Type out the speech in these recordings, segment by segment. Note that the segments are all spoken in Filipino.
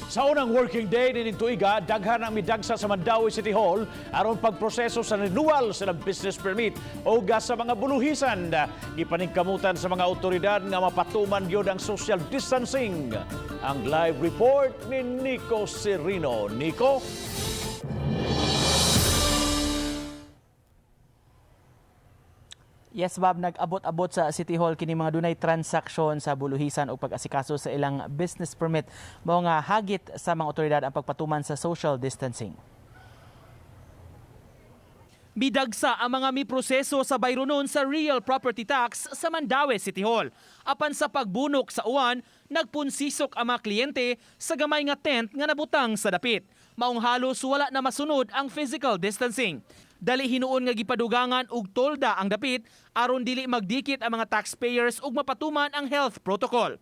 Sa unang working day nining tuiga, daghan ang midagsa sa Mandaue City Hall aron pagproseso sa renewal sa business permit o sa mga buluhisan. Gipaningkamutan sa mga otoridad nga mapatuman gyud ang social distancing. Ang live report ni Nico Serino. Nico? Yes, Bob, nag-abot-abot sa City Hall kini mga dunay transaksyon sa buluhisan o pag-asikaso sa ilang business permit. Mao nga hagit sa mga otoridad ang pagpatuman sa social distancing. Bidagsa ang mga miproseso sa bayronon sa real property tax sa Mandaue City Hall. Apan sa pagbunok sa uwan, nagpunsisok ang mga kliyente sa gamay nga tent nga nabutang sa dapit. Maong halos wala na masunod ang physical distancing. Dali hinuon nga gipadugangan og tolda ang dapit aron dili magdikit ang mga taxpayers ug mapatuman ang health protocol.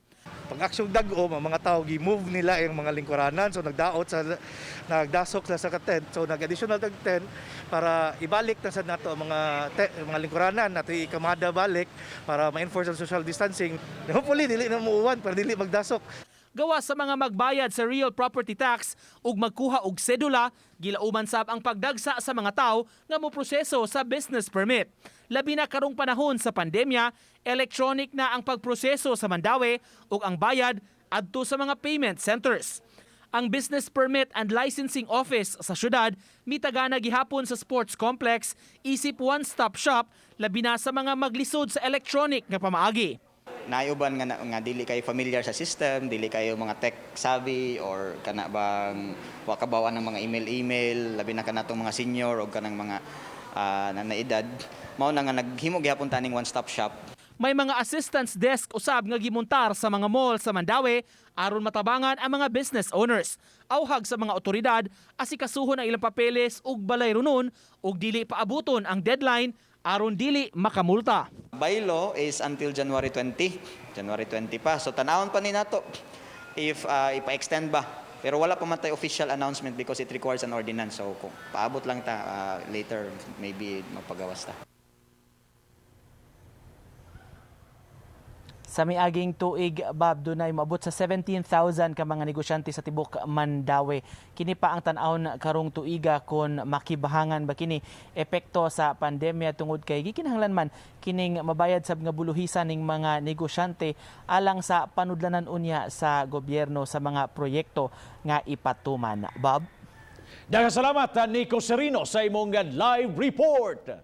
Pag-aksyong dag-o, mga tao gi-move nila yung mga lingkuranan, so nagdasok sa tent, so nag-additional tent para ibalik na sa nato ang mga lingkuranan nato ikamada balik para ma-enforce ang social distancing. Hopefully dili na muuwan para dili magdasok. Gawa sa mga magbayad sa real property tax ug magkuha og sedula, gilauman sab ang pagdagsa sa mga tao nga moproseso sa business permit. Labi na karong panahon sa pandemya, electronic na ang pagproseso sa Mandaue ug ang bayad adto sa mga payment centers. Ang Business Permit and Licensing Office sa syudad mitagana gihapon sa sports complex isip one-stop shop labi na sa mga maglisod sa electronic nga pamaagi. Naiuban nga dili kayo familiar sa system, dili kayo mga tech savvy or kana bang wakabawan ng mga email labi na kanatong mga senior o kanang mga nanaedad. Mao na nga naghimo gihapon taning one-stop shop. May mga assistance desk usab nga gimontar sa mga mall sa Mandaue aron matabangan ang mga business owners. Awhag sa mga otoridad asikasuhon ang ilang papeles ug balay runon ug dili paabuton ang deadline aron dili makamulta. Bylaw is until January 20. January 20 pa. So tanawon pa ni nato if ipa-extend ba. Pero wala pa man tayo official announcement because it requires an ordinance. So kung paabot lang ta later maybe magpagawas ta. Sa miaging tuig, Bob, dunay maabot sa 17,000 ka mga negosyante sa tibok Mandaue. Kini pa ang tan-awon karong tuiga kon makibahangan ba kini epekto sa pandemya tungod kay gikinahanglan man kining mabayad sab nga buluhisan ning mga negosyante alang sa panudlanan unya sa gobyerno sa mga proyekto nga ipatuman. Bob? Daghang salamat, Nico Serino, sa imong live report.